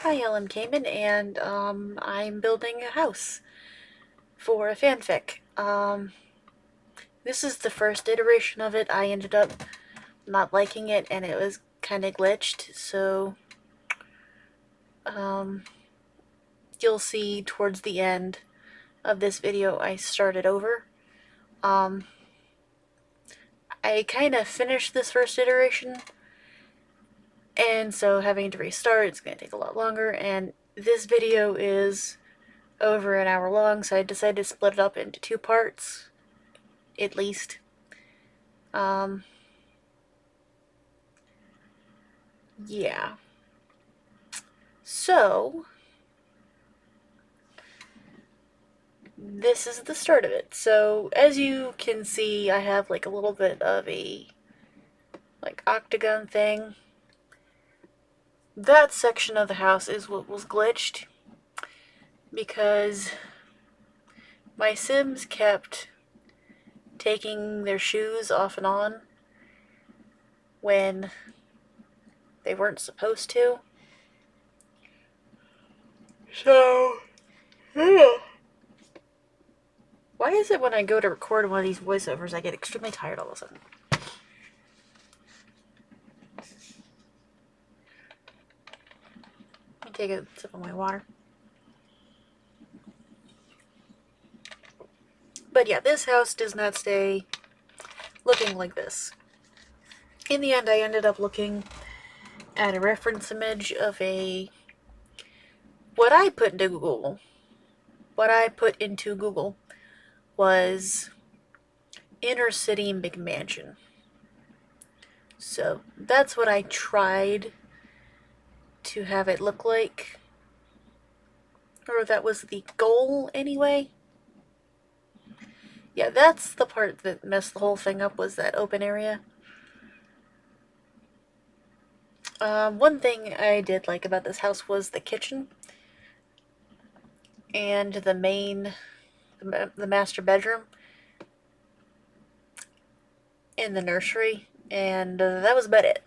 Hi, Ellen Kamen, and I'm building a house for a fanfic. This is the first iteration of it. I ended up not liking it, and it was kind of glitched, so um, you'll see towards the end of this video I started over. Um, I kind of finished this first iteration, and so having to restart, it's going to take a lot longer, and this video is over an hour long, so I decided to split it up into two parts, at least. Yeah. So, this is the start of it. So, as you can see, I have like a little bit of a like octagon thing. That section of the house is what was glitched because my Sims kept taking their shoes off and on when they weren't supposed to. So, yeah. Why is it when I go to record one of these voiceovers, I get extremely tired all of a sudden? Let me take a sip of my water. But yeah, this house does not stay looking like this. In the end, I ended up looking at a reference image of what I put into Google. What I put into Google was inner city McMansion. So that's what I tried to have it look like. Or that was the goal anyway. Yeah, that's the part that messed the whole thing up, was that open area. One thing I did like about this house was the kitchen and the master bedroom in the nursery, and that was about it.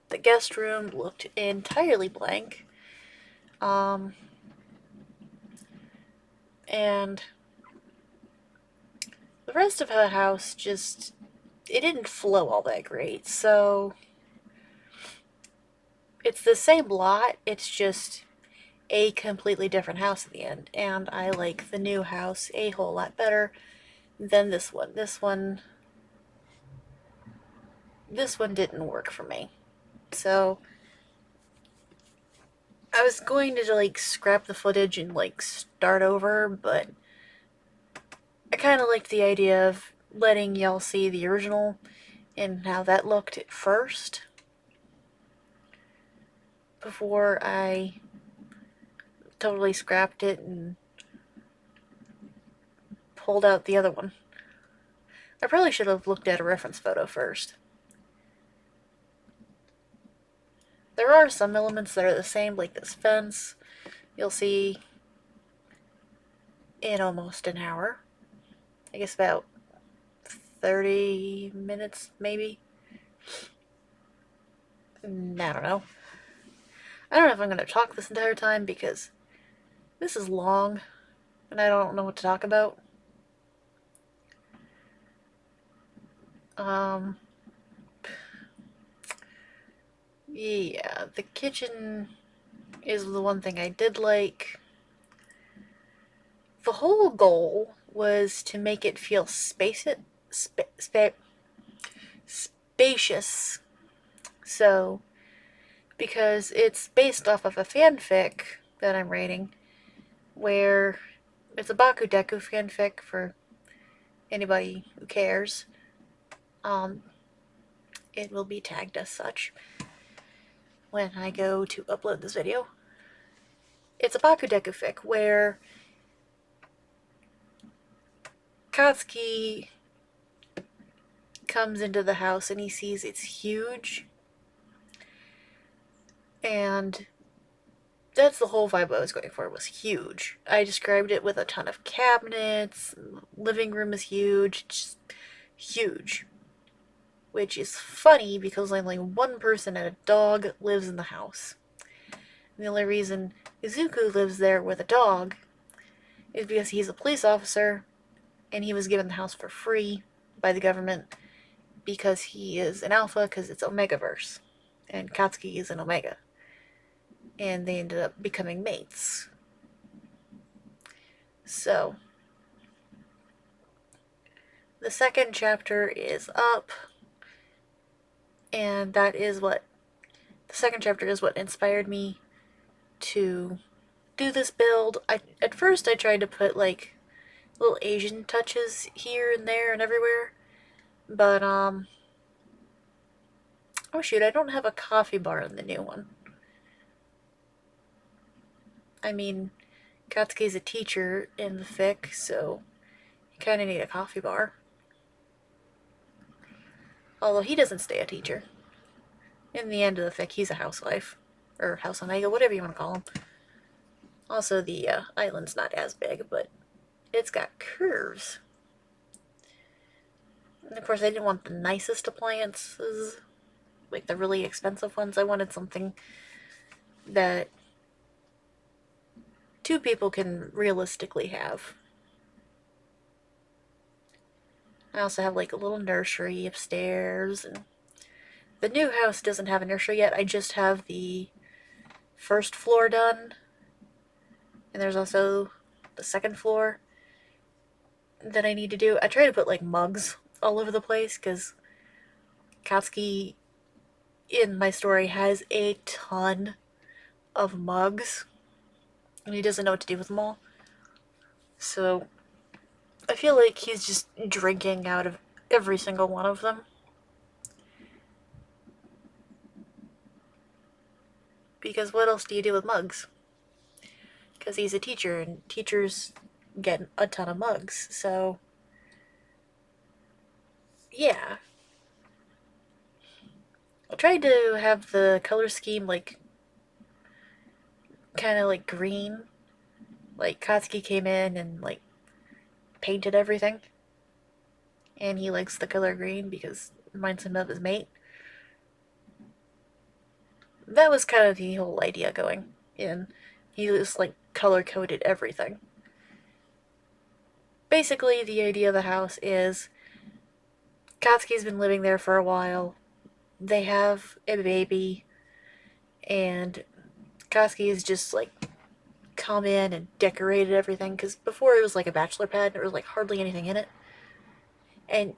The guest room looked entirely blank. And the rest of the house it didn't flow all that great. So it's the same lot, it's just a completely different house at the end. And I like the new house a whole lot better than this one. This one didn't work for me. So I was going to like scrap the footage and like start over, but I kind of liked the idea of letting y'all see the original and how that looked at first before I totally scrapped it and pulled out the other one. I probably should have looked at a reference photo first. There are some elements that are the same, like this fence. You'll see in almost an hour. I guess about 30 minutes, maybe. I don't know. I don't know if I'm going to talk this entire time because this is long and I don't know what to talk about. Yeah, the kitchen is the one thing I did like. The whole goal was to make it feel spacious. So, because it's based off of a fanfic that I'm writing, where it's a Bakudeku fanfic for anybody who cares. It will be tagged as such when I go to upload this video. It's a Bakudeku fic where Katsuki comes into the house and he sees it's huge. And that's the whole vibe I was going for. It was huge. I described it with a ton of cabinets. Living room is huge. Just huge. Which is funny because only one person and a dog lives in the house. And the only reason Izuku lives there with a dog is because he's a police officer and he was given the house for free by the government because he is an alpha because it's Omegaverse. And Katsuki is an Omega. And they ended up becoming mates. So, the second chapter is up, and that is what the second chapter is what inspired me to do this build. At first I tried to put like little Asian touches here and there and everywhere, but oh shoot, I don't have a coffee bar in the new one. I mean, Katsuki's a teacher in the fic, so you kind of need a coffee bar. Although he doesn't stay a teacher. In the end of the fic, he's a housewife. Or House Omega, whatever you want to call him. Also, the island's not as big, but it's got curves. And of course, I didn't want the nicest appliances, like the really expensive ones. I wanted something that two people can realistically have. I also have like a little nursery upstairs, and the new house doesn't have a nursery yet. I just have the first floor done, and there's also the second floor that I need to do. I try to put like mugs all over the place because Katsuki in my story has a ton of mugs and he doesn't know what to do with them all. So I feel like he's just drinking out of every single one of them. Because what else do you do with mugs? Because he's a teacher and teachers get a ton of mugs. So yeah. I tried to have the color scheme like kind of like green. Like Katsuki came in and like painted everything. And he likes the color green because it reminds him of his mate. That was kind of the whole idea going in. He just like color coded everything. Basically, the idea of the house is Katsuki's been living there for a while. They have a baby, and Katsuki is just like come in and decorated everything because before it was like a bachelor pad and there was like hardly anything in it. And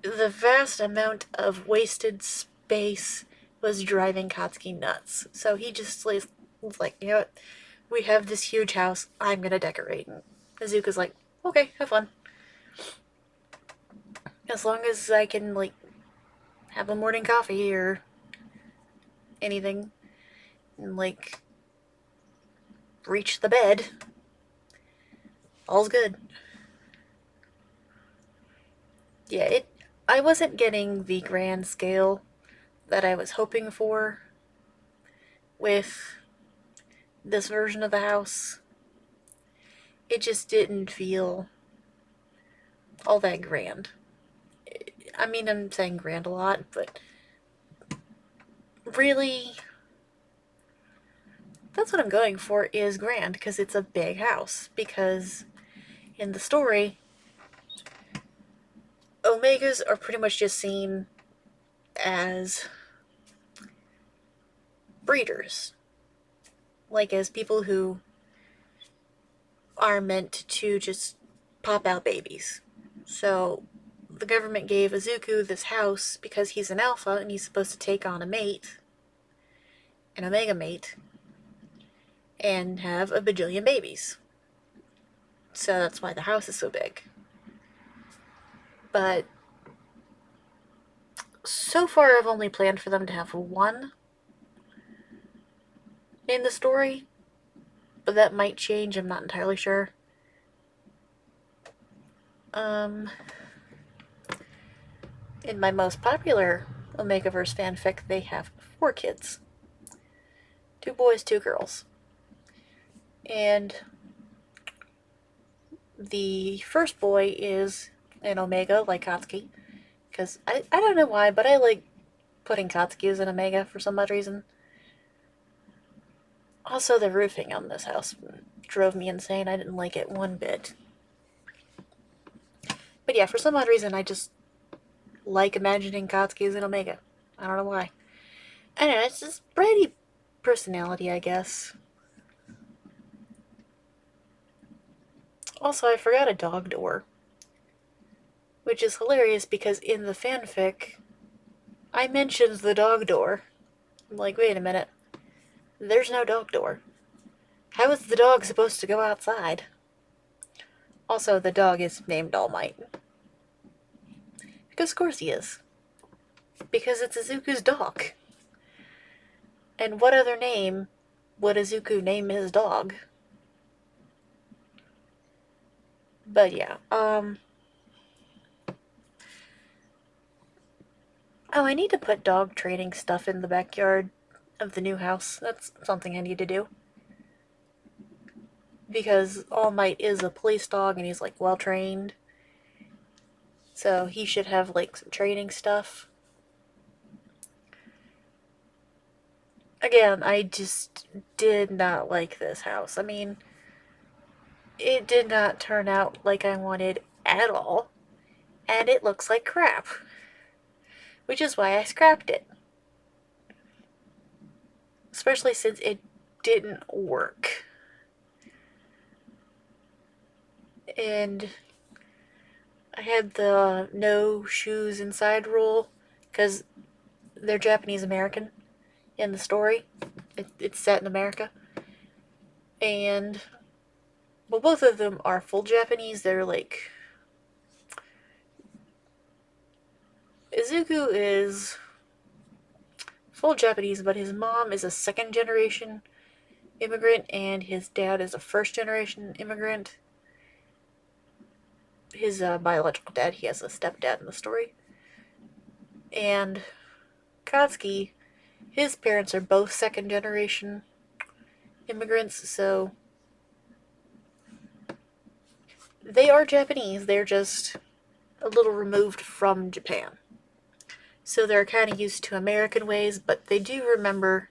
the vast amount of wasted space was driving Katsuki nuts. So he just was like, you know what? We have this huge house. I'm gonna decorate. And Azuka's like, okay, have fun. As long as I can like have a morning coffee or anything and like reach the bed, all's good. Yeah, I wasn't getting the grand scale that I was hoping for with this version of the house. It just didn't feel all that grand. I mean, I'm saying grand a lot, but really, that's what I'm going for is grand because it's a big house. Because in the story, Omegas are pretty much just seen as breeders. Like, as people who are meant to just pop out babies. So, the government gave Izuku this house because he's an alpha and he's supposed to take on a mate, an Omega mate, and have a bajillion babies. So that's why the house is so big. But so far I've only planned for them to have one in the story, but that might change, I'm not entirely sure. In my most popular Omegaverse fanfic, they have 4 kids. 2 boys, 2 girls. And the first boy is an Omega, like Katsuki. Because I don't know why, but I like putting Katsuki as an Omega for some odd reason. Also, the roofing on this house drove me insane. I didn't like it one bit. But yeah, for some odd reason, I just like imagining Katsuki as an Omega. I don't know why. Anyway, it's just Brady personality, I guess. Also, I forgot a dog door. Which is hilarious because in the fanfic, I mentioned the dog door. I'm like, wait a minute. There's no dog door. How is the dog supposed to go outside? Also, the dog is named All Might. Because of course he is. Because it's Izuku's dog. And what other name would Izuku name his dog? But yeah, Oh, I need to put dog training stuff in the backyard of the new house. That's something I need to do. Because All Might is a police dog and he's like well trained. So he should have like some training stuff. Again, I just did not like this house. I mean, it did not turn out like I wanted at all. And it looks like crap. Which is why I scrapped it. Especially since it didn't work. And I had the no shoes inside rule because they're Japanese American in the story. It's set in America. And, well, both of them are full Japanese. They're like. Izuku is full Japanese, but his mom is a second generation immigrant and his dad is a first generation immigrant. His biological dad, he has a stepdad in the story. And Katsuki, his parents are both second generation immigrants, so they are Japanese, they're just a little removed from Japan. So they're kind of used to American ways, but they do remember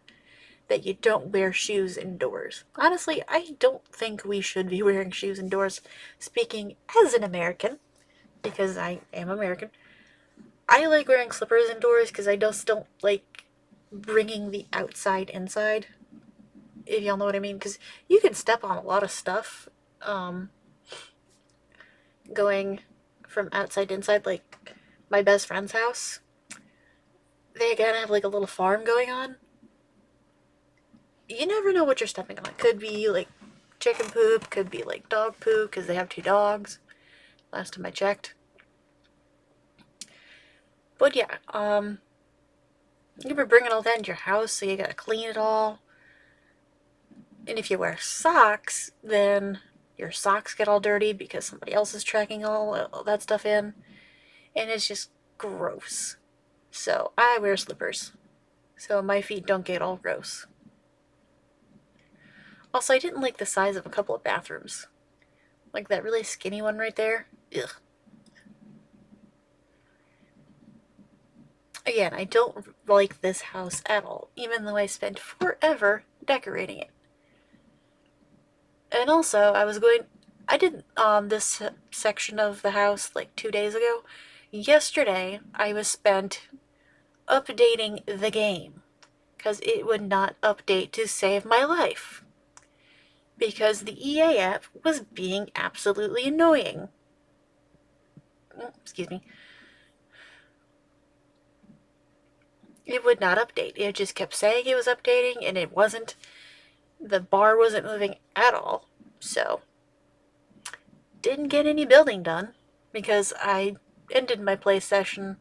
that you don't wear shoes indoors. Honestly, I don't think we should be wearing shoes indoors, speaking as an American, because I am American. I like wearing slippers indoors because I just don't like bringing the outside inside, if y'all know what I mean, because you can step on a lot of stuff going from outside to inside, like my best friend's house. They kind of have like a little farm going on. You never know what you're stepping on. It could be like chicken poop, could be like dog poop because they have 2 dogs. Last time I checked. But yeah, you were bringing all that into your house, so you gotta clean it all. And if you wear socks, then your socks get all dirty because somebody else is tracking all that stuff in. And it's just gross. So I wear slippers. So my feet don't get all gross. Also, I didn't like the size of a couple of bathrooms. Like that really skinny one right there. Ugh. Again, I don't like this house at all, even though I spent forever decorating it. And also, I did this section of the house like 2 days ago. Yesterday, I was spent updating the game because it would not update to save my life. Because the EA app was being absolutely annoying. Excuse me. It would not update. It just kept saying it was updating and it wasn't. The bar wasn't moving at all. So, didn't get any building done because I ended my play session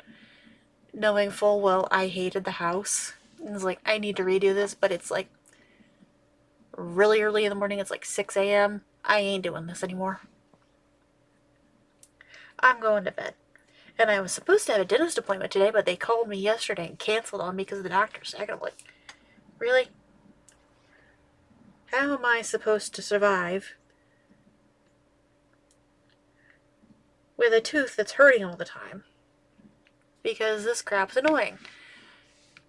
knowing full well I hated the house. And was like, I need to redo this, but it's like really early in the morning. It's like 6 a.m. I ain't doing this anymore. I'm going to bed. And I was supposed to have a dentist appointment today, but they called me yesterday and canceled on me because of the doctor's sick. I'm like, really? How am I supposed to survive with a tooth that's hurting all the time? Because this crap's annoying.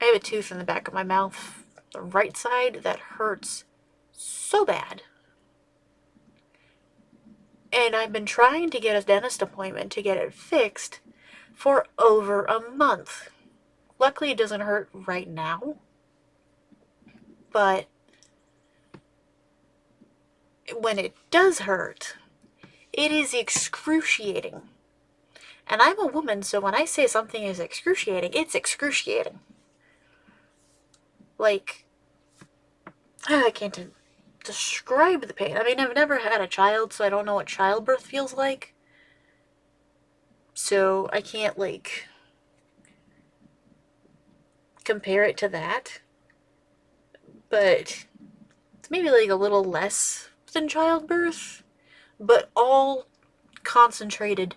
I have a tooth in the back of my mouth, the right side, that hurts so bad. And I've been trying to get a dentist appointment to get it fixed for over a month. Luckily, it doesn't hurt right now. But when it does hurt, it is excruciating. And I'm a woman, so when I say something is excruciating, it's excruciating. Like, I can't describe the pain. I mean, I've never had a child, so I don't know what childbirth feels like. So I can't, like, compare it to that. But it's maybe, like, a little less than childbirth, but all concentrated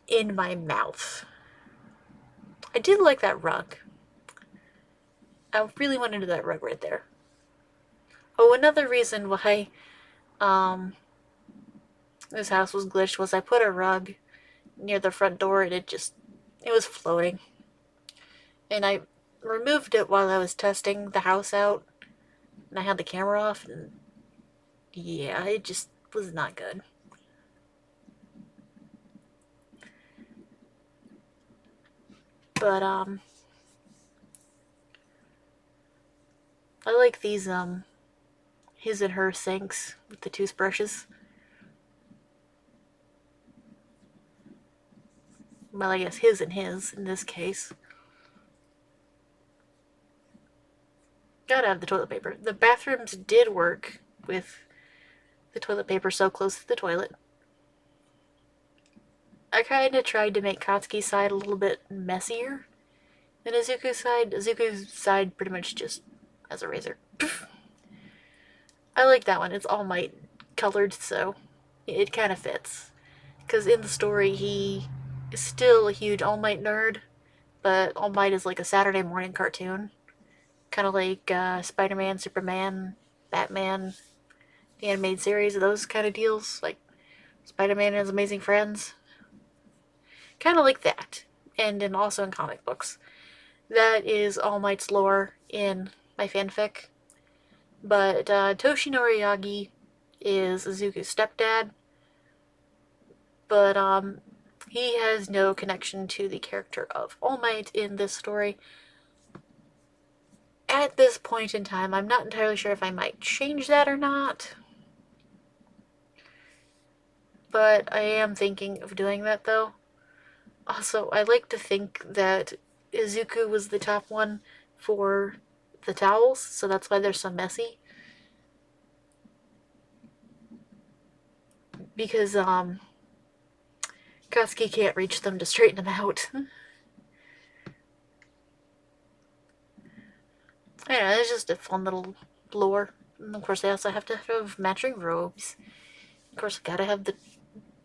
in my mouth. I did like that rug. I really went into that rug right there. Oh, another reason why this house was glitched was I put a rug near the front door and it was floating. And I removed it while I was testing the house out. And I had the camera off and yeah, it just was not good. But I like these his and her sinks with the toothbrushes. Well, I guess his and his in this case. Gotta have the toilet paper. The bathrooms did work with the toilet paper so close to the toilet. I kind of tried to make Katsuki's side a little bit messier than Izuku's side. Izuku's side pretty much just as a razor. I like that one. It's All Might colored, so it kind of fits. Because in the story, he is still a huge All Might nerd, but All Might is like a Saturday morning cartoon. Kind of like Spider-Man, Superman, Batman, the animated series, those kind of deals. Like Spider-Man and His Amazing Friends. Kind of like that. And also in comic books. That is All Might's lore in my fanfic. But Toshinori Yagi is Izuku's stepdad. But he has no connection to the character of All Might in this story. At this point in time, I'm not entirely sure if I might change that or not. But I am thinking of doing that though. Also, I like to think that Izuku was the top one for the towels, so that's why they're so messy. Because Katsuki can't reach them to straighten them out. Yeah, it's just a fun little lore. And of course, they also have to have matching robes. Of course, gotta have the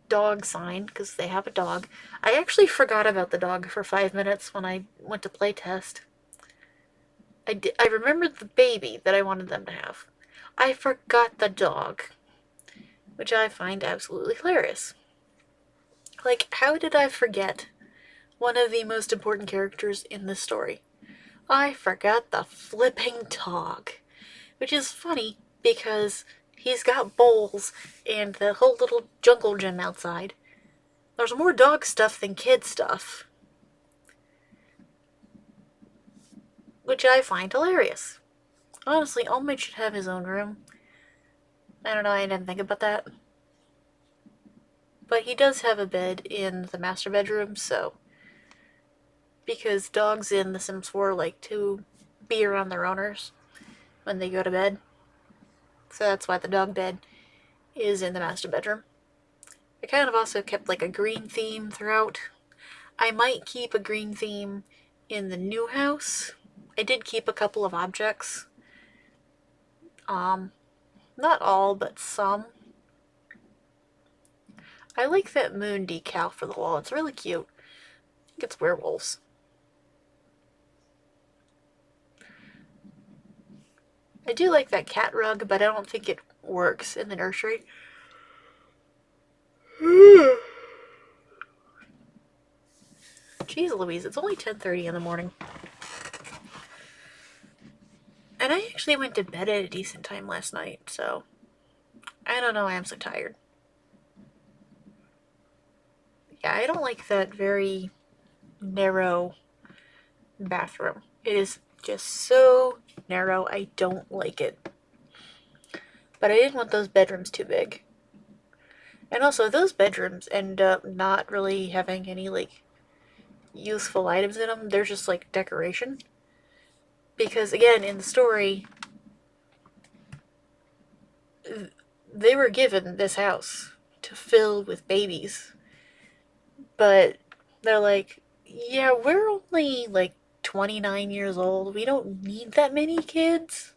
dog sign because they have a dog. I actually forgot about the dog for 5 minutes when I went to playtest. I remembered the baby that I wanted them to have. I forgot the dog, which I find absolutely hilarious. Like, how did I forget one of the most important characters in this story? I forgot the flipping dog. Which is funny because he's got bowls and the whole little jungle gym outside. There's more dog stuff than kid stuff. Which I find hilarious. Honestly, All Might should have his own room. I don't know, I didn't think about that. But he does have a bed in the master bedroom, so. Because dogs in The Sims 4 like to be around their owners when they go to bed. So that's why the dog bed is in the master bedroom. I kind of also kept like a green theme throughout. I might keep a green theme in the new house. I did keep a couple of objects. Not all, but some. I like that moon decal for the wall. It's really cute. I think it's werewolves. I do like that cat rug, but I don't think it works in the nursery. Jeez Louise, it's only 10:30 in the morning. And I actually went to bed at a decent time last night, so I don't know why I'm so tired. Yeah, I don't like that very narrow bathroom. It is just so narrow. I don't like it. But I didn't want those bedrooms too big. And also, those bedrooms end up not really having any, like, useful items in them. They're just, like, decoration. Because, again, in the story, they were given this house to fill with babies. But they're like, yeah, we're only, like, 29 years old. We don't need that many kids.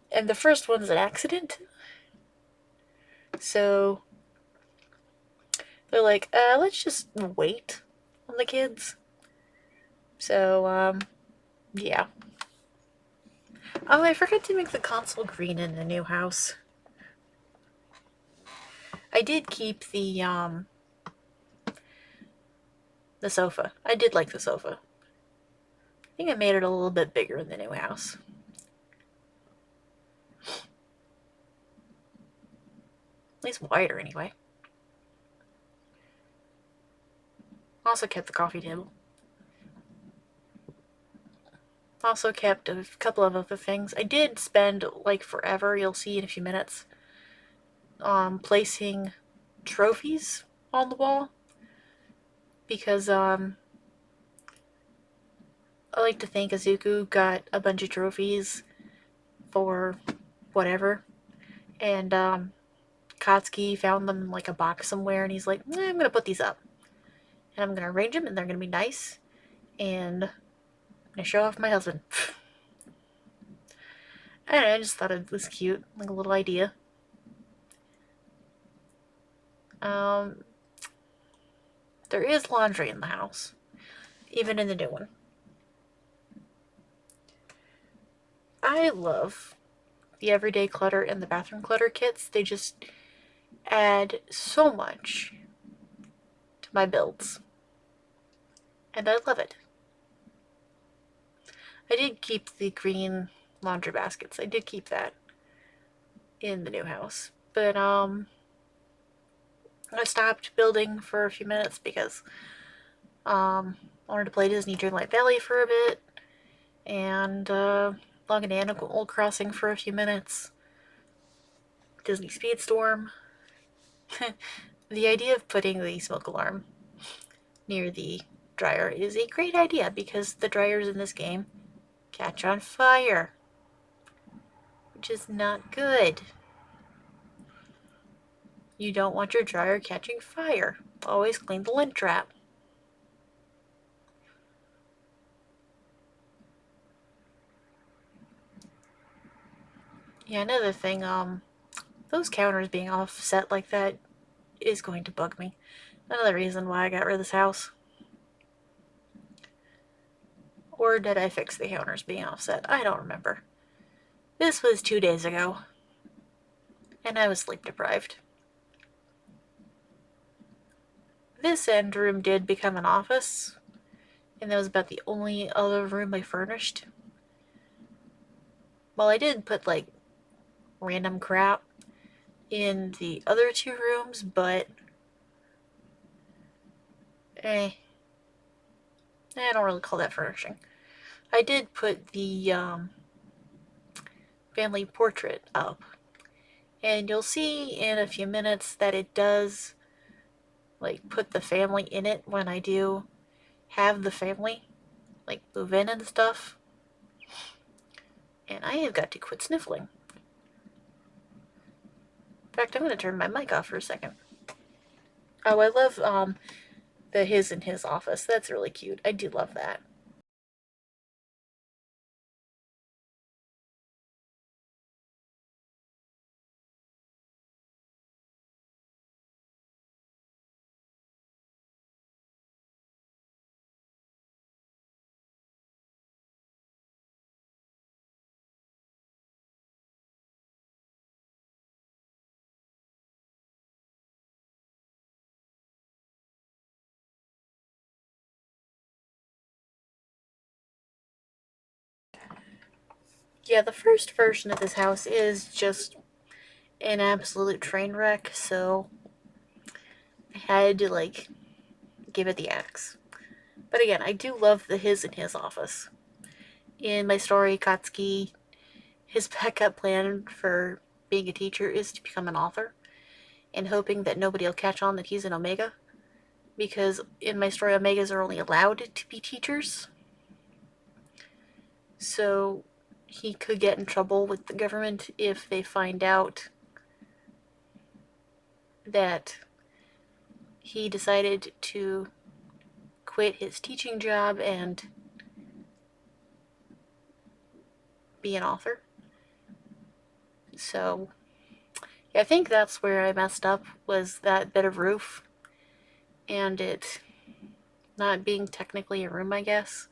And the first one's an accident. So they're like, let's just wait on the kids. So, yeah. Oh, I forgot to make the console green in the new house. I did keep the sofa. I did like the sofa. I think I made it a little bit bigger in the new house. At least wider, anyway. Also kept the coffee table. Also kept a couple of other things. I did spend, like, forever, you'll see in a few minutes, placing trophies on the wall. Because, I like to think Izuku got a bunch of trophies for whatever. And, Katsuki found them in, like, a box somewhere, and he's like, I'm gonna put these up. And I'm gonna arrange them, and they're gonna be nice. And I'm gonna show off my husband. I don't know, I just thought it was cute, like a little idea. Um, there is laundry in the house, even in the new one. I love the everyday clutter and the bathroom clutter kits. They just add so much to my builds. And I love it. I did keep the green laundry baskets. I did keep that in the new house. But, I stopped building for a few minutes because, I wanted to play Disney Dreamlight Valley for a bit. And, log into Animal Crossing for a few minutes. Disney Speedstorm. The idea of putting the smoke alarm near the dryer is a great idea because the dryers in this game catch on fire, which is not good. You don't want your dryer catching fire. Always clean the lint trap. Yeah, another thing, those counters being offset like that is going to bug me. Another reason why I got rid of this house. Or did I fix the counters being offset? I don't remember. This was 2 days ago, and I was sleep deprived. This end room did become an office, and that was about the only other room I furnished. Well, I did put, like, random crap in the other two rooms, but I don't really call that furnishing. I did put the family portrait up, and you'll see in a few minutes that it does, like, put the family in it when I do have the family, like, move in and stuff. And I have got to quit sniffling. In fact, I'm going to turn my mic off for a second. Oh, I love the his in his office. That's really cute. I do love that. Yeah, the first version of this house is just an absolute train wreck, so I had to, like, give it the axe. But again, I do love the his in his office. In my story, Katsuki, his backup plan for being a teacher is to become an author, and hoping that nobody will catch on that he's an Omega. Because in my story, Omegas are only allowed to be teachers. So he could get in trouble with the government if they find out that he decided to quit his teaching job and be an author. So yeah, I think that's where I messed up, was that bit of roof and it not being technically a room, I guess.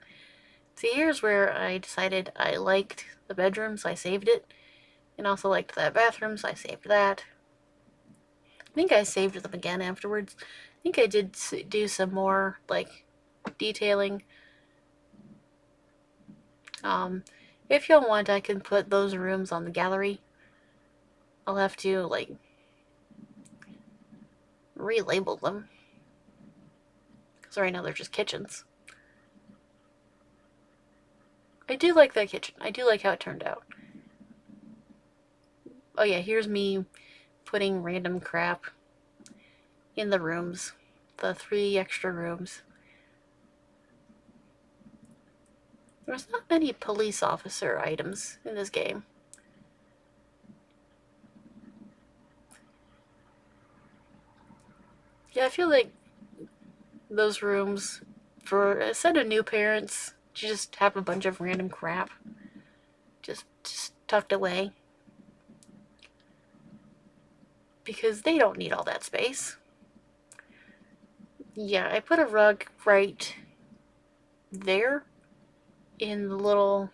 See, here's where I decided I liked the bedrooms, I saved it, and also liked that bathroom, so I saved that. I think I saved them again afterwards. I think I did do some more, like, detailing. If y'all want, I can put those rooms on the gallery. I'll have to, like, relabel them. Because right now they're just kitchens. I do like that kitchen. I do like how it turned out. Oh yeah, here's me putting random crap in the rooms. The 3 extra rooms. There's not many police officer items in this game. Yeah, I feel like those rooms, for a set of new parents, just have a bunch of random crap just tucked away. Because they don't need all that space. Yeah, I put a rug right there in the little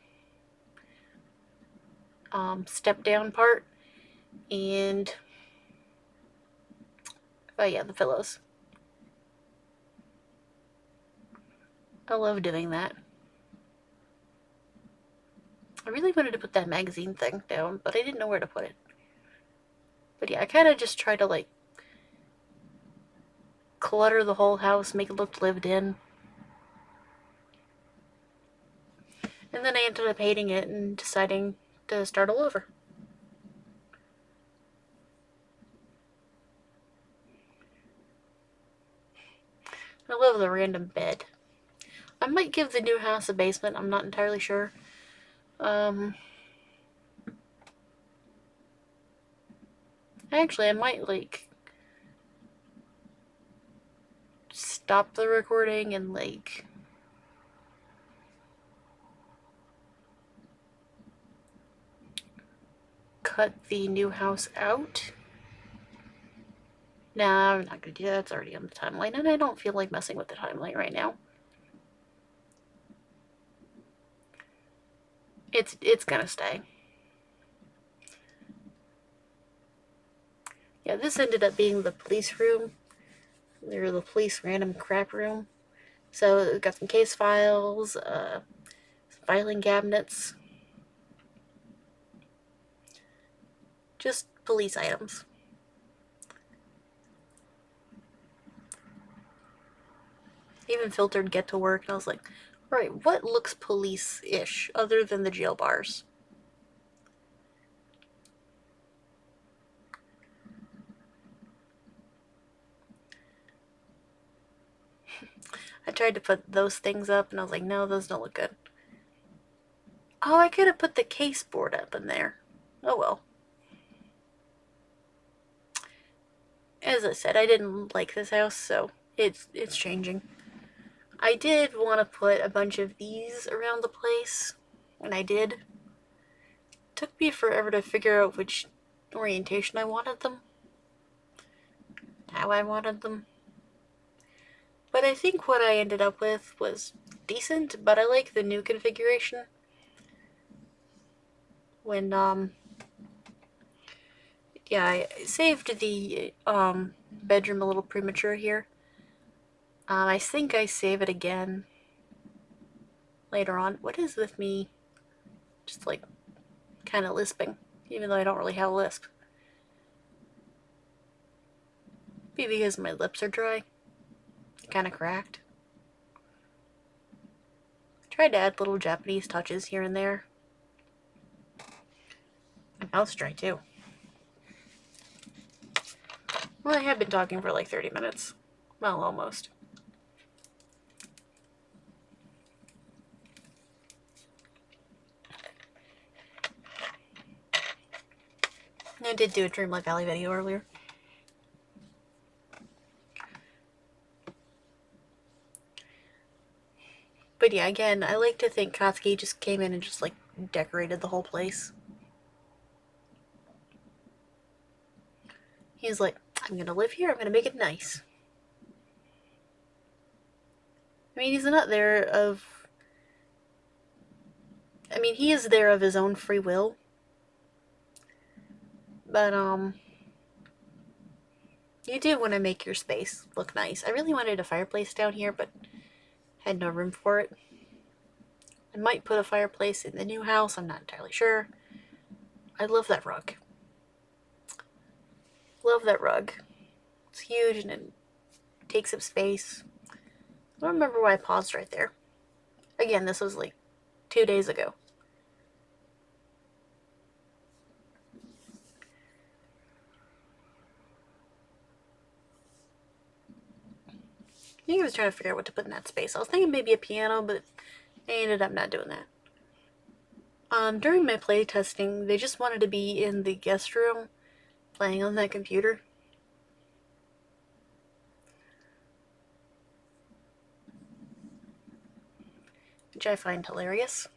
step down part. And oh yeah, the pillows. I love doing that. I really wanted to put that magazine thing down, but I didn't know where to put it. But yeah, I kind of just try to, like, clutter the whole house, make it look lived in. And then I ended up hating it and deciding to start all over. I love the random bed. I might give the new house a basement, I'm not entirely sure. Actually, I might, like, stop the recording and, like, cut the new house out. Nah, I'm not gonna do that. It's already on the timeline, and I don't feel like messing with the timeline right now. It's gonna stay. Yeah, this ended up being the police room. Or the police random crap room. So we got some case files, some filing cabinets, just police items. Even filtered get to work, and I was like, alright, what looks police-ish other than the jail bars? I tried to put those things up, and I was like, no, those don't look good. Oh, I could have put the case board up in there. Oh well. As I said, I didn't like this house, so it's changing. I did want to put a bunch of these around the place, and I did. It took me forever to figure out which orientation I wanted them, how I wanted them. But I think what I ended up with was decent, but I like the new configuration. When, yeah, I saved the, bedroom a little premature here. I think I save it again later on. What is with me just, like, kind of lisping, even though I don't really have a lisp. Maybe because my lips are dry. Kind of cracked. Tried to add little Japanese touches here and there. My mouth's dry too. Well, I have been talking for like 30 minutes. Well, almost. I did do a Dreamlight Valley video earlier. But yeah, again, I like to think Katsuki just came in and just like decorated the whole place. He's like, I'm gonna live here, I'm gonna make it nice. I mean, he's not there of... I mean, he is there of his own free will. But, you do want to make your space look nice. I really wanted a fireplace down here, but had no room for it. I might put a fireplace in the new house, I'm not entirely sure. I love that rug. Love that rug. It's huge and it takes up space. I don't remember why I paused right there. Again, this was like 2 days ago. I think I was trying to figure out what to put in that space. I was thinking maybe a piano, but I ended up not doing that. During my play testing, they just wanted to be in the guest room playing on that computer. Which I find hilarious.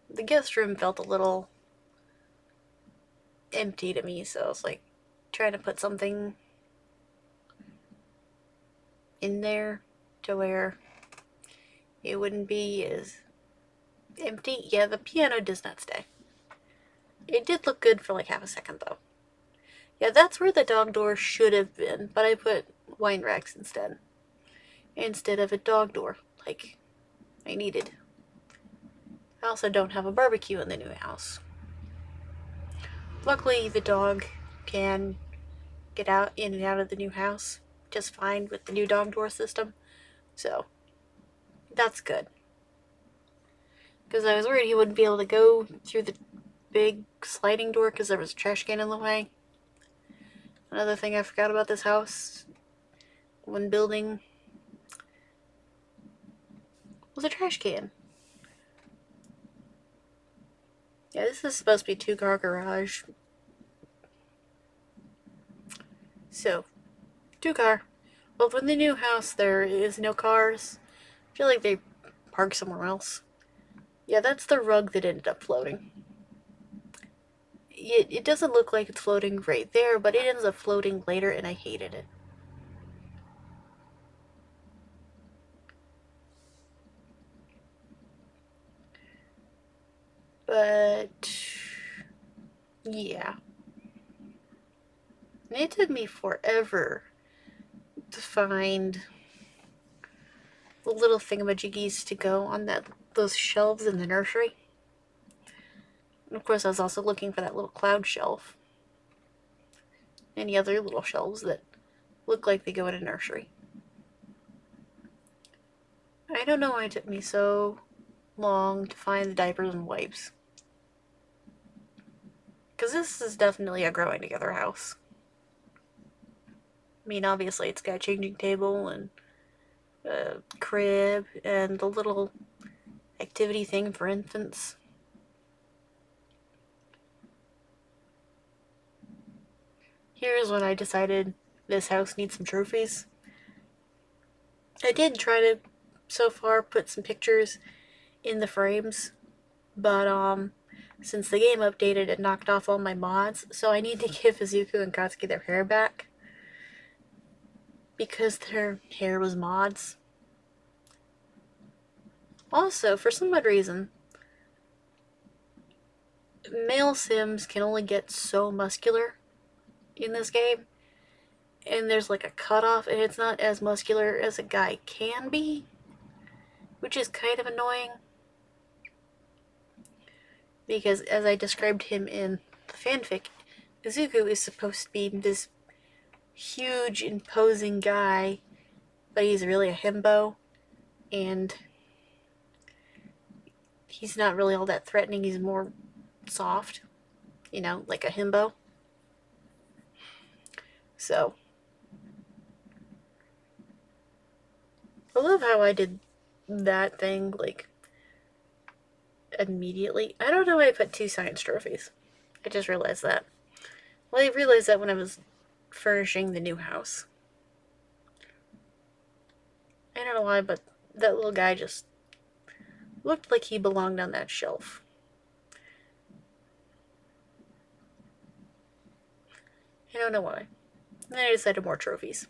The guest room felt a little empty to me, so I was like trying to put something in there to where it wouldn't be as empty. Yeah, the piano does not stay. It did look good for like half a second though. Yeah, that's where the dog door should have been, but I put wine racks instead of a dog door like I needed. I also don't have a barbecue in the new house. Luckily, the dog can get out in and out of the new house just fine with the new dog door system, so that's good. Because I was worried he wouldn't be able to go through the big sliding door because there was a trash can in the way. Another thing I forgot about this house when building was a trash can. Yeah, this is supposed to be a 2-car garage. So, 2-car. Well, for the new house, there is no cars. I feel like they parked somewhere else. Yeah, that's the rug that ended up floating. It doesn't look like it's floating right there, but it ends up floating later, and I hated it. But yeah. And it took me forever to find the little thingamajiggies to go on those shelves in the nursery. And of course, I was also looking for that little cloud shelf. Any other little shelves that look like they go in a nursery. I don't know why it took me so long to find the diapers and wipes. Because this is definitely a growing together house. I mean, obviously it's got a changing table and a crib and the little activity thing for infants. Here's when I decided this house needs some trophies. I did try to, so far, put some pictures in the frames, but since the game updated, it knocked off all my mods, so I need to give Izuku and Katsuki their hair back. Because their hair was mods. Also, for some odd reason, male Sims can only get so muscular in this game. And there's like a cutoff, and it's not as muscular as a guy can be, which is kind of annoying. Because as I described him in the fanfic, Izuku is supposed to be this huge, imposing guy, but he's really a himbo, and he's not really all that threatening. He's more soft, like a himbo. So, I love how I did that thing, like, immediately. I don't know why I put 2 science trophies. I just realized that. Well, I realized that when I was furnishing the new house. I don't know why, but that little guy just looked like he belonged on that shelf. I don't know why. And then I decided more trophies.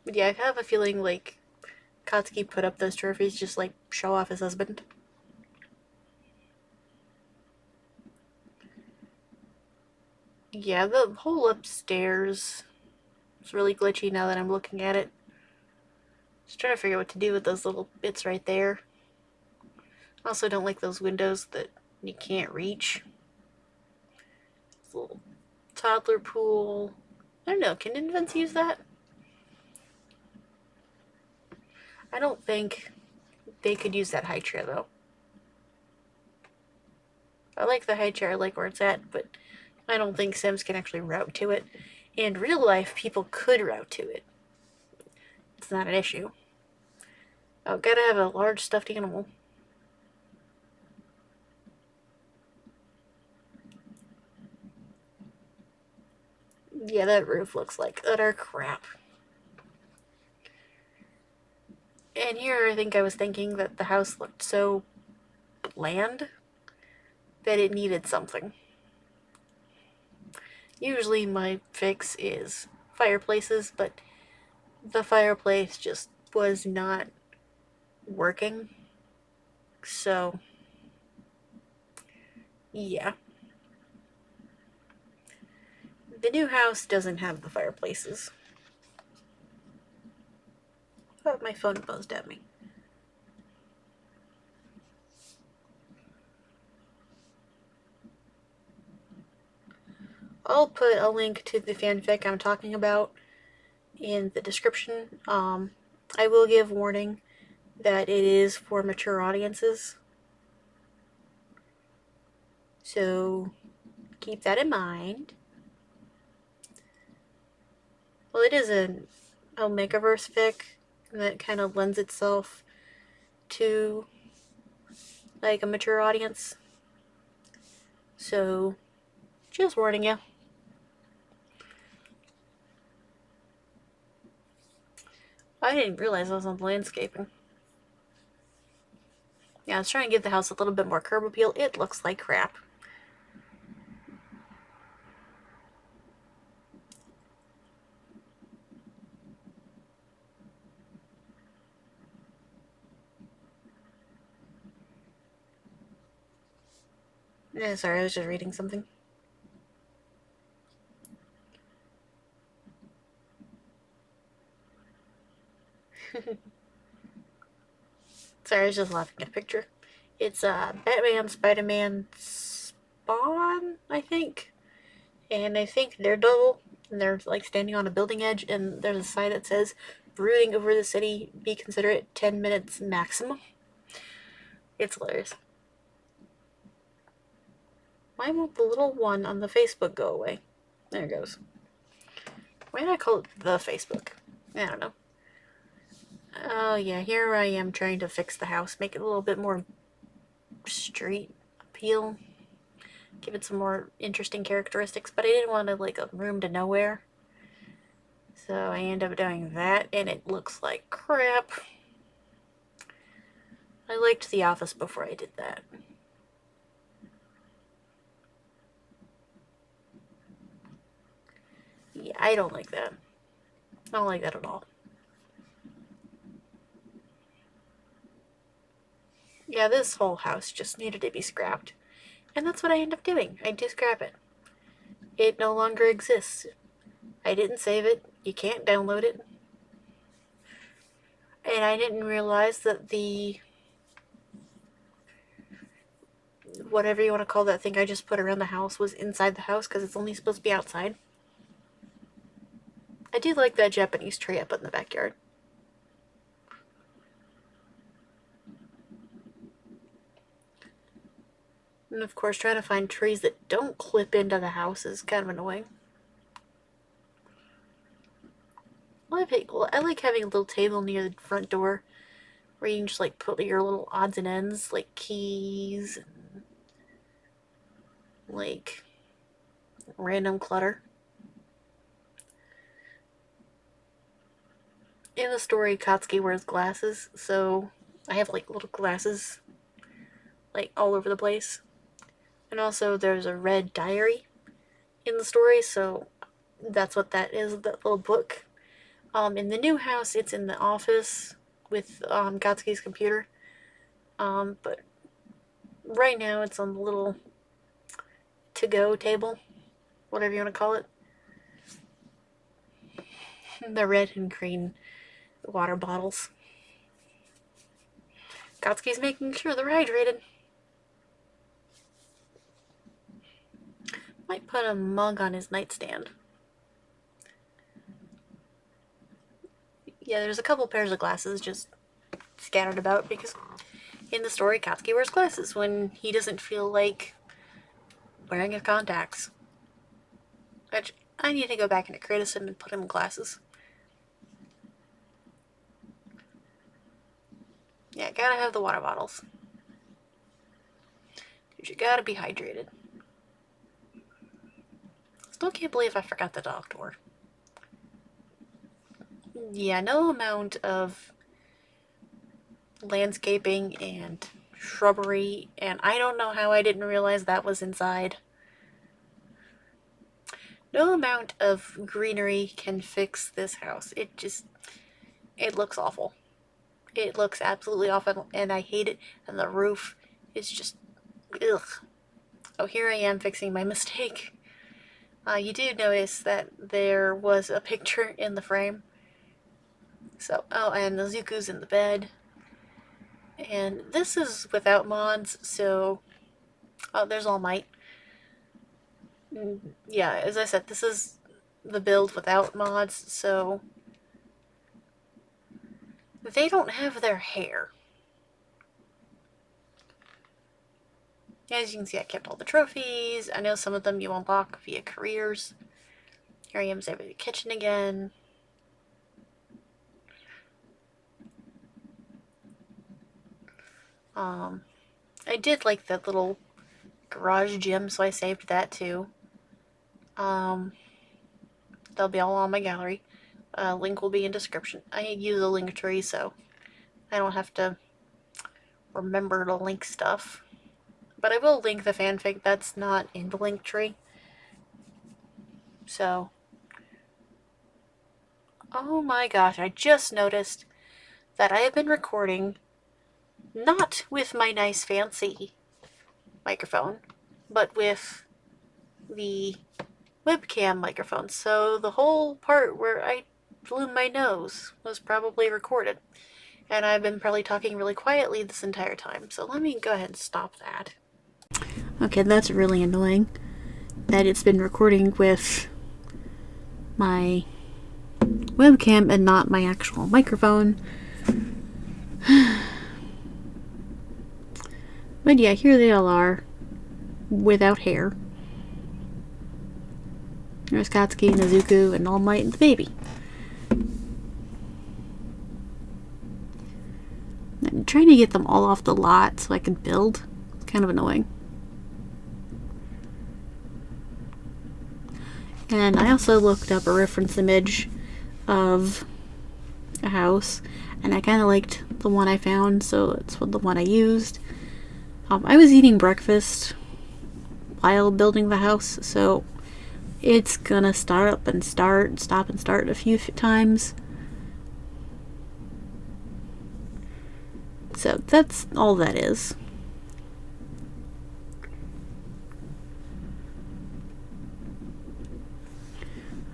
But yeah, I have a feeling like Katsuki put up those trophies just like show off his husband. Yeah, the whole upstairs is really glitchy now that I'm looking at it. Just trying to figure out what to do with those little bits right there. Also don't like those windows that you can't reach. This little toddler pool. I don't know, can infants use that? I don't think they could use that high chair though. I like the high chair, I like where it's at, but I don't think Sims can actually route to it. In real life, people could route to it. It's not an issue. Oh, gotta have a large stuffed animal. Yeah, that roof looks like utter crap. And here I think I was thinking that the house looked so bland that it needed something. Usually my fix is fireplaces, but the fireplace just was not working. So, yeah. The new house doesn't have the fireplaces. Oh, my phone buzzed at me. I'll put a link to the fanfic I'm talking about in the description. I will give warning that it is for mature audiences. So keep that in mind. Well, it is an Omegaverse fic that kind of lends itself to like a mature audience. So just warning you. I didn't realize I was on landscaping. Yeah, I was trying to give the house a little bit more curb appeal. It looks like crap. Yeah, sorry, I was just reading something. Sorry, I was just laughing at a picture. It's Batman, Spider-Man, Spawn, I think. And I think Daredevil. And they're like standing on a building edge, and there's a sign that says, brooding over the city, be considerate, 10 minutes maximum. It's hilarious. Why won't the little one on the Facebook go away? There it goes. Why did I call it the Facebook? I don't know. Oh yeah, here I am trying to fix the house, make it a little bit more street appeal, give it some more interesting characteristics, but I didn't want to like a room to nowhere. So I end up doing that, and it looks like crap. I liked The Office before I did that. Yeah, I don't like that. I don't like that at all. Yeah, this whole house just needed to be scrapped. And that's what I end up doing. I do scrap it. it no longer exists. I didn't save it. You can't download it. And I didn't realize that the, whatever you want to call that thing I just put around the house, was inside the house because it's only supposed to be outside. I do like that Japanese tree I put in the backyard. And of course, trying to find trees that don't clip into the house is kind of annoying. I like having a little table near the front door where you can just like put your little odds and ends, like keys and like random clutter. In the story, Katsuki wears glasses, so I have like little glasses like all over the place. And also there's a red diary in the story, so that's what that is, that little book. In the new house, it's in the office with Katsuki's computer. But right now it's on the little to-go table, whatever you want to call it. The red and green water bottles. Katsuki's making sure they're hydrated. Might put a mug on his nightstand. Yeah, there's a couple pairs of glasses just scattered about because in the story, Katsuki wears glasses when he doesn't feel like wearing his contacts. Which, I need to go back into Criticism and put him in glasses. Yeah, gotta have the water bottles. Dude, you gotta be hydrated. Still can't believe I forgot the dog door. Yeah, no amount of landscaping and shrubbery, and I don't know how I didn't realize that was inside. No amount of greenery can fix this house. It looks awful. It looks absolutely awful, and I hate it, and the roof is just, ugh. Oh, here I am fixing my mistake. You do notice that there was a picture in the frame. So, oh, and the Zuku's in the bed. And this is without mods, so, oh, there's All Might. Yeah, as I said, this is the build without mods, so they don't have their hair. As you can see, I kept all the trophies. I know some of them you unlock via careers. Here I am saving the kitchen again. I did like that little garage gym, so I saved that too. They'll be all on my gallery. Link will be in description. I use a link tree, so I don't have to remember to link stuff. But I will link the fanfic that's not in the link tree. So, oh my gosh, I just noticed that I have been recording not with my nice fancy microphone, but with the webcam microphone. So the whole part where I blew my nose was probably recorded. And I've been probably talking really quietly this entire time. So let me go ahead and stop that. Okay, that's really annoying that it's been recording with my webcam and not my actual microphone. But yeah, here they all are, without hair. There's Katsuki and Izuku and All Might and the baby. I'm trying to get them all off the lot so I can build. It's kind of annoying. And I also looked up a reference image of a house, and I kind of liked the one I found, so it's the one I used. I was eating breakfast while building the house, so it's gonna stop and start a few times. So that's all that is.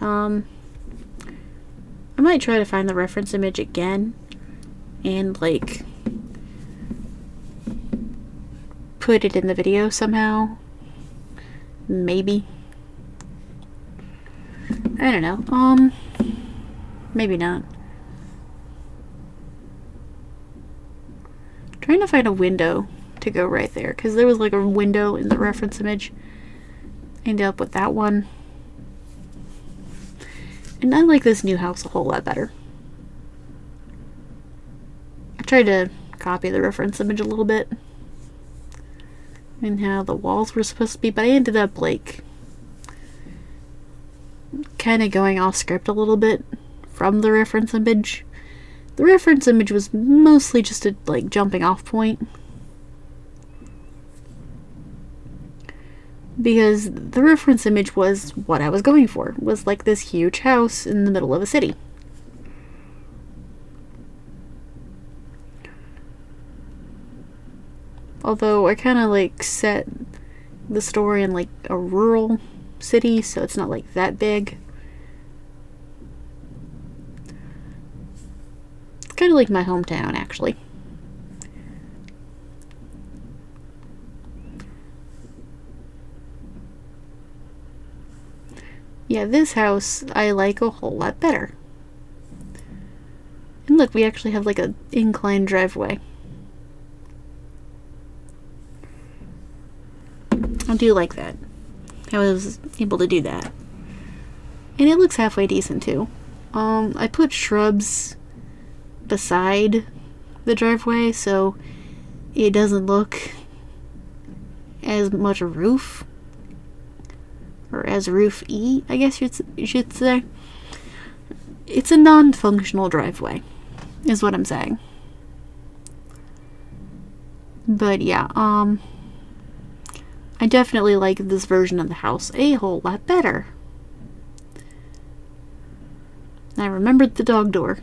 I might try to find the reference image again and like put it in the video somehow. Maybe. I don't know. Maybe not. Trying to find a window to go right there, because there was like a window in the reference image. Ended up with that one. And I like this new house a whole lot better. I tried to copy the reference image a little bit and how the walls were supposed to be, but I ended up like kind of going off script a little bit from the reference image. The reference image was mostly just a like jumping off point, because the reference image was what I was going for, was like this huge house in the middle of a city. Although I kind of like set the story in like a rural city, so it's not like that big. It's kind of like my hometown, actually. Yeah, this house I like a whole lot better. And look, we actually have like an inclined driveway. I do like that. I was able to do that. And it looks halfway decent too. I put shrubs beside the driveway so it doesn't look as much a roof. Or as roof-y, I guess you should say. It's a non-functional driveway, is what I'm saying. But yeah, I definitely like this version of the house a whole lot better. I remembered the dog door.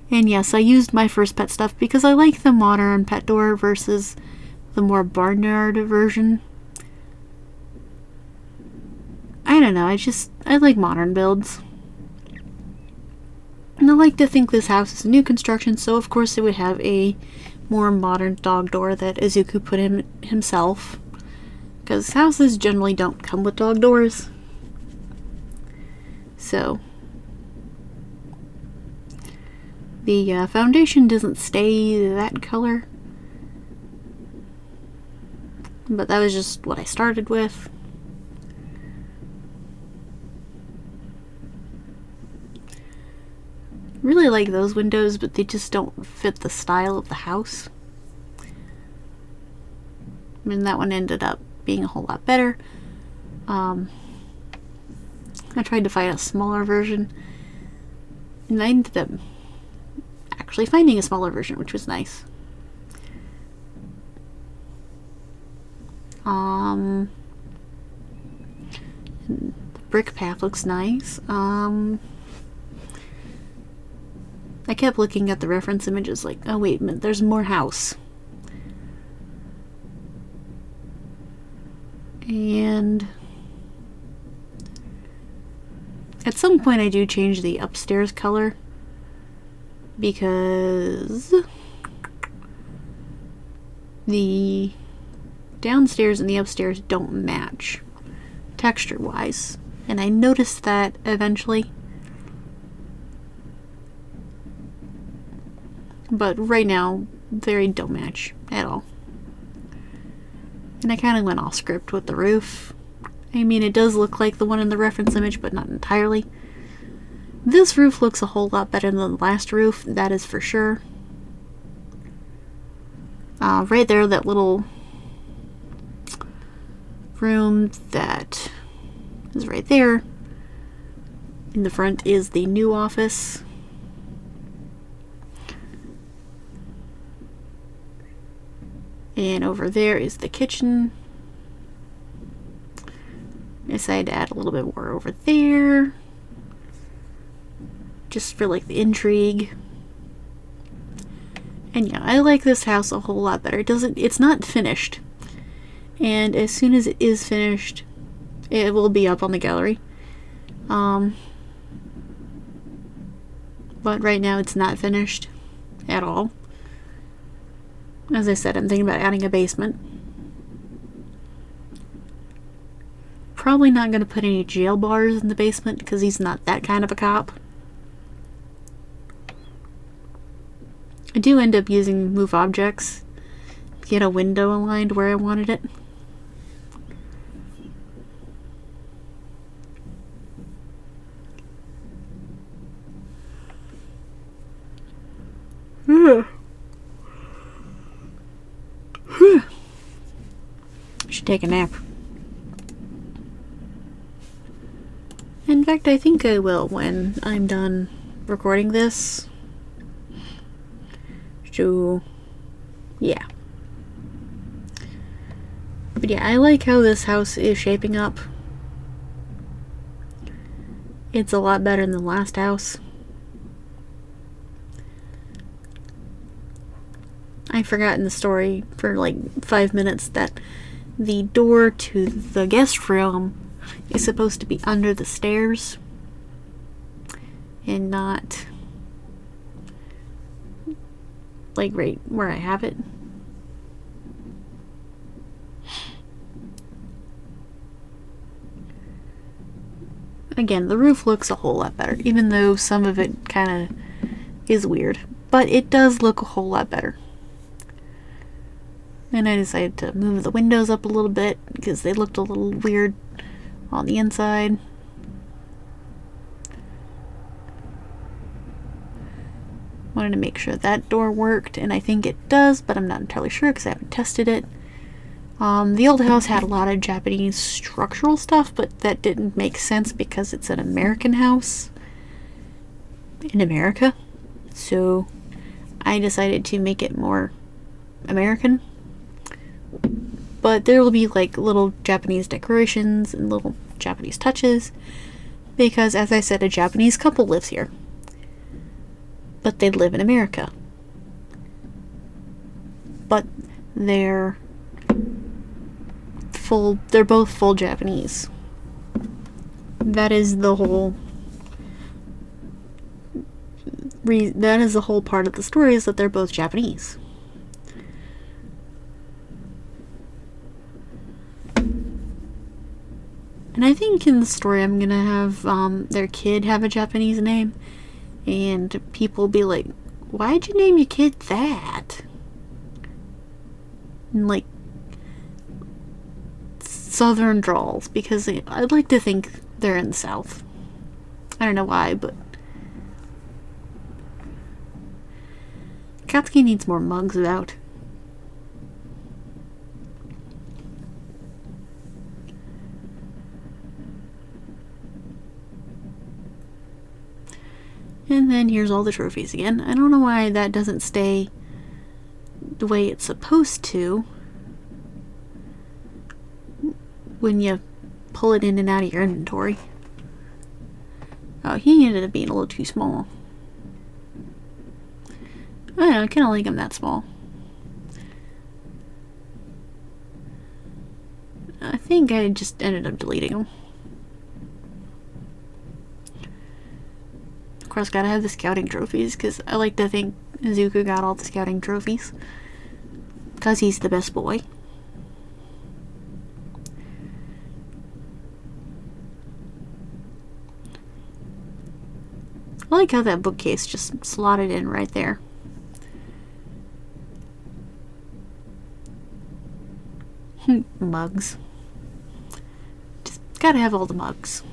And yes, I used my first pet stuff because I like the modern pet door versus the more barnyard version. I don't know, I like modern builds. And I like to think this house is a new construction, so of course it would have a more modern dog door that Izuku put in himself. Because houses generally don't come with dog doors. So the foundation doesn't stay that color. But that was just what I started with. Really like those windows, but they just don't fit the style of the house. I mean, that one ended up being a whole lot better. I tried to find a smaller version, and I ended up actually finding a smaller version, which was nice. The brick path looks nice. I kept looking at the reference images like, oh wait a minute, there's more house. And at some point I do change the upstairs color because the downstairs and the upstairs don't match texture wise, and I noticed that eventually. But right now, they don't match at all. And I kind of went off script with the roof. I mean, it does look like the one in the reference image, but not entirely. This roof looks a whole lot better than the last roof, that is for sure. Right there, that little room that is right there. In the front is the new office. And over there is the kitchen. I decided to add a little bit more over there, just for like the intrigue. And yeah, I like this house a whole lot better. It's not finished. And as soon as it is finished, it will be up on the gallery. But right now it's not finished at all. As I said, I'm thinking about adding a basement. Probably not going to put any jail bars in the basement because he's not that kind of a cop. I do end up using move objects to get a window aligned where I wanted it. Should take a nap. In fact, I think I will when I'm done recording this. So, yeah. But yeah, I like how this house is shaping up. It's a lot better than the last house. I forgot in the story for like 5 minutes that the door to the guest room is supposed to be under the stairs and not like right where I have it. Again, the roof looks a whole lot better, even though some of it kind of is weird, but it does look a whole lot better. And I decided to move the windows up a little bit because they looked a little weird on the inside. Wanted to make sure that door worked, and I think it does, but I'm not entirely sure because I haven't tested it. The old house had a lot of Japanese structural stuff, but that didn't make sense because it's an American house in America. So I decided to make it more American. But there will be like little Japanese decorations and little Japanese touches because, as I said, a Japanese couple lives here. But they live in America. But they're both full Japanese. That is the whole part of the story, is that they're both Japanese. And I think in the story I'm gonna have their kid have a Japanese name, and people be like, why'd you name your kid that? And like southern drawls, because I'd like to think they're in the South. I don't know why, but Katsuki needs more mugs about. And then here's all the trophies again. I don't know why that doesn't stay the way it's supposed to when you pull it in and out of your inventory. Oh, he ended up being a little too small. I don't know, I kind of like him that small. I think I just ended up deleting him. Of course, gotta have the scouting trophies, because I like to think Izuku got all the scouting trophies. Because he's the best boy. I like how that bookcase just slotted in right there. Mugs. Just gotta have all the mugs.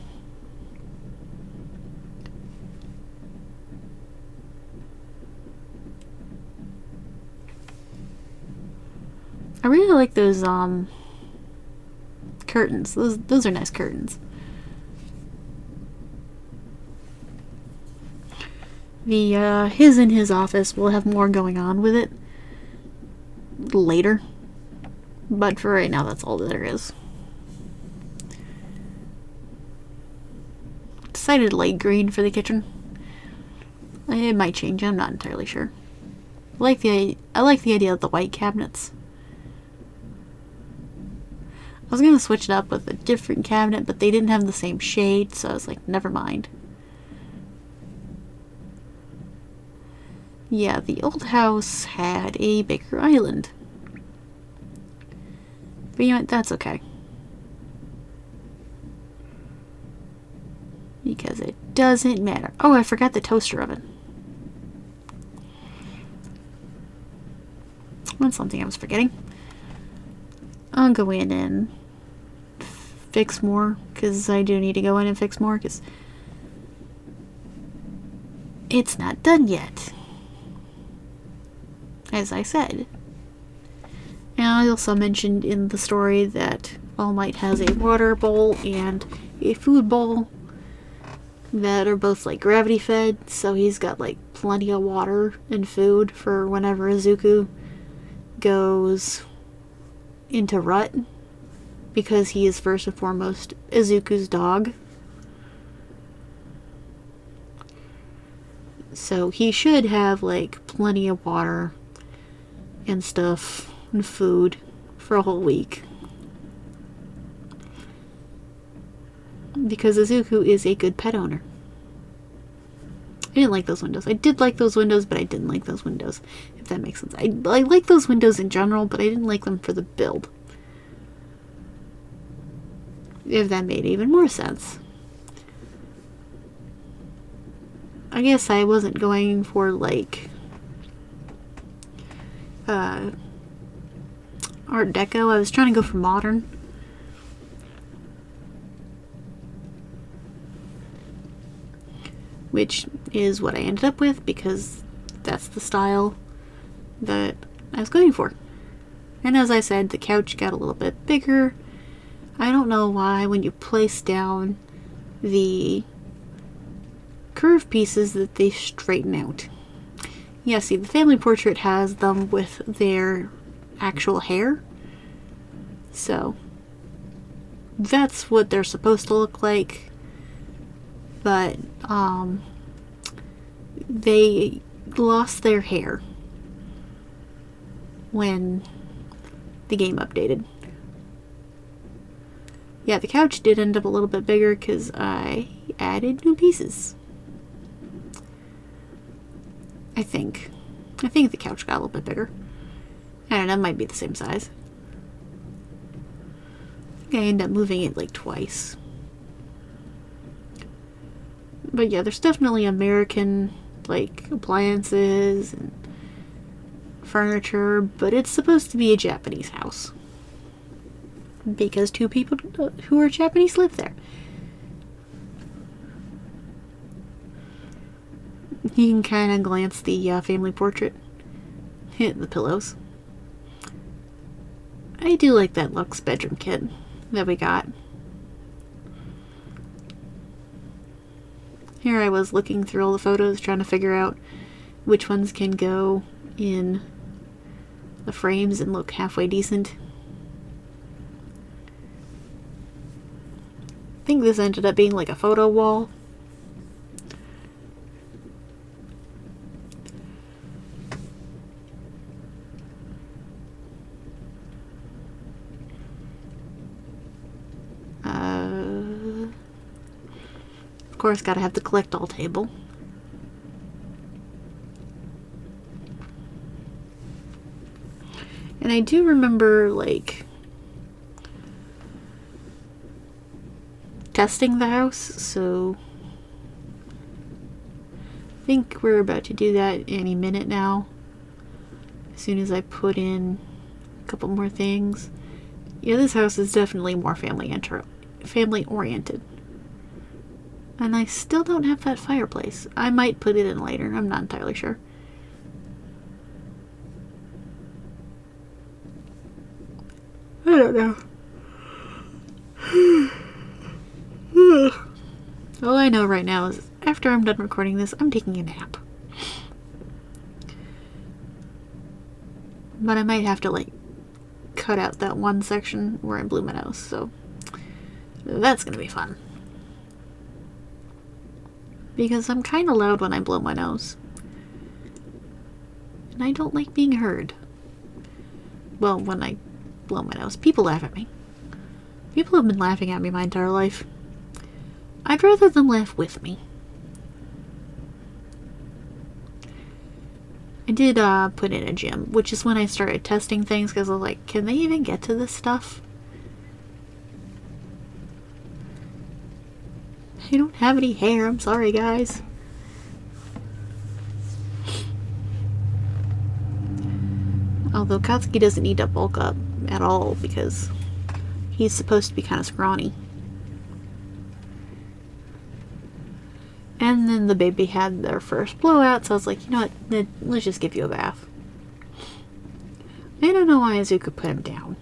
I really like those curtains. Those are nice curtains. The his in his office will have more going on with it later. But for right now, that's all there is. Decided light green for the kitchen. It might change, I'm not entirely sure. I like the idea of the white cabinets. I was gonna switch it up with a different cabinet, but they didn't have the same shade, so I was like, never mind. Yeah, the old house had a bigger island. But you know what, that's okay. Because it doesn't matter. Oh, I forgot the toaster oven. That's something I was forgetting. I'll go in and fix more, because I do need to go in and fix more, because it's not done yet. As I said. And I also mentioned in the story that All Might has a water bowl and a food bowl that are both like gravity fed, so he's got like plenty of water and food for whenever Izuku goes into rut, because he is first and foremost Izuku's dog. So he should have like plenty of water and stuff and food for a whole week. Because Izuku is a good pet owner. I didn't like those windows. I did like those windows, but I didn't like those windows, if that makes sense. I like those windows in general, but I didn't like them for the build. If that made even more sense. I guess I wasn't going for, like, Art Deco. I was trying to go for modern. Which is what I ended up with, because that's the style that I was going for. And as I said, the couch got a little bit bigger. I don't know why when you place down the curved pieces that they straighten out. Yeah, see, the family portrait has them with their actual hair. So that's what they're supposed to look like. But they lost their hair when the game updated. Yeah, the couch did end up a little bit bigger because I added new pieces. I think the couch got a little bit bigger. I don't know, it might be the same size. I think I ended up moving it like twice. But yeah, there's definitely American, like, appliances and furniture, but it's supposed to be a Japanese house. Because two people who are Japanese live there. You can kind of glance the family portrait. Hit the pillows. I do like that Lux bedroom kit that we got. Here I was looking through all the photos, trying to figure out which ones can go in the frames and look halfway decent. I think this ended up being like a photo wall. Of course, gotta have the collect all table. And I do remember, like, testing the house, so I think we're about to do that any minute now. As soon as I put in a couple more things. Yeah, this house is definitely more family oriented. And I still don't have that fireplace. I might put it in later. I'm not entirely sure. I don't know. All I know right now is after I'm done recording this, I'm taking a nap. But I might have to, like, cut out that one section where I blew my nose, so that's gonna be fun. Because I'm kind of loud when I blow my nose. And I don't like being heard. Well, when I blow my nose. People laugh at me. People have been laughing at me my entire life. I'd rather them laugh with me. I did put in a gym, which is when I started testing things, because I was like, can they even get to this stuff? I don't have any hair, I'm sorry guys. Although Katsuki doesn't need to bulk up at all, because he's supposed to be kind of scrawny. And then the baby had their first blowout, so I was like, you know what, let's just give you a bath. I don't know why Izuku put him down.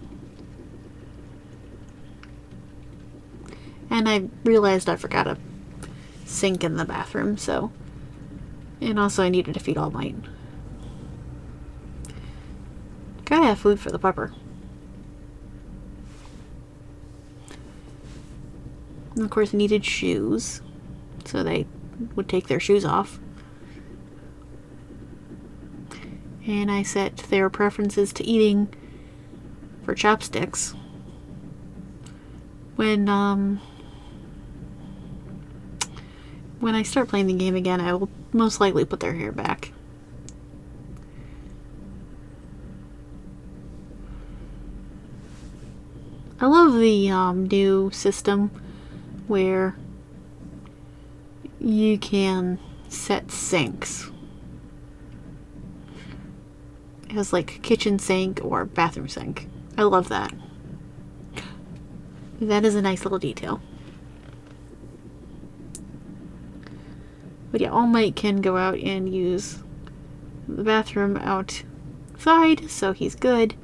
And I realized I forgot a sink in the bathroom, so... And also I needed to feed All Might. Gotta have food for the pupper. And of course needed shoes, so they would take their shoes off. And I set their preferences to eating for chopsticks. When I start playing the game again, I will most likely put their hair back. I love the new system where you can set sinks. It has like kitchen sink or bathroom sink. I love that. That is a nice little detail. But yeah, All Might can go out and use the bathroom outside, so he's good.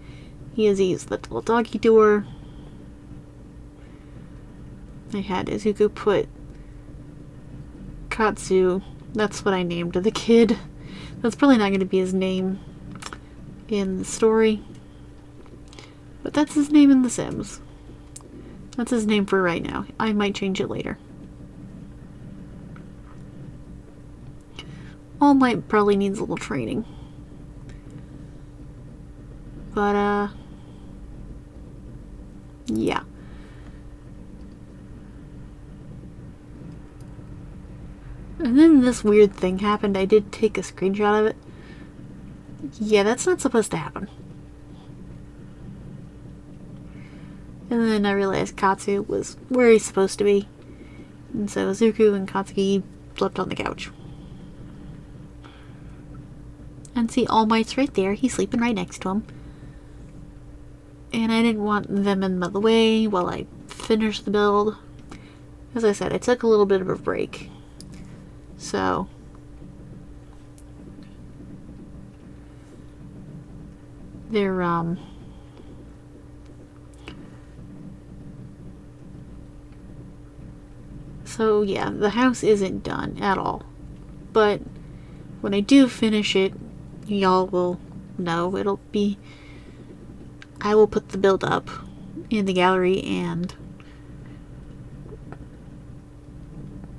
He has used the little doggy door. I had Izuku put Katsu, that's what I named the kid. That's probably not going to be his name in the story, but that's his name in The Sims. That's his name for right now. I might change it later. All Might probably needs a little training. But, yeah. And then this weird thing happened. I did take a screenshot of it. Yeah, that's not supposed to happen. And then I realized Katsu was where he's supposed to be. And so Zuko and Katsuki slept on the couch. And see, All Might's right there. He's sleeping right next to him. And I didn't want them in the way while I finished the build. As I said, I took a little bit of a break. So... they're, So yeah, the house isn't done at all. But when I do finish it, y'all will know. It'll be... I will put the build up in the gallery, and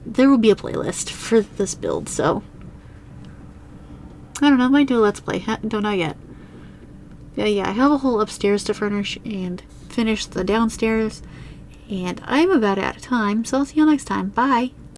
there will be a playlist for this build, so... I don't know, I might do a let's play. Don't know yet. Yeah, I have a whole upstairs to furnish and finish the downstairs. And I'm about out of time, so I'll see you next time. Bye!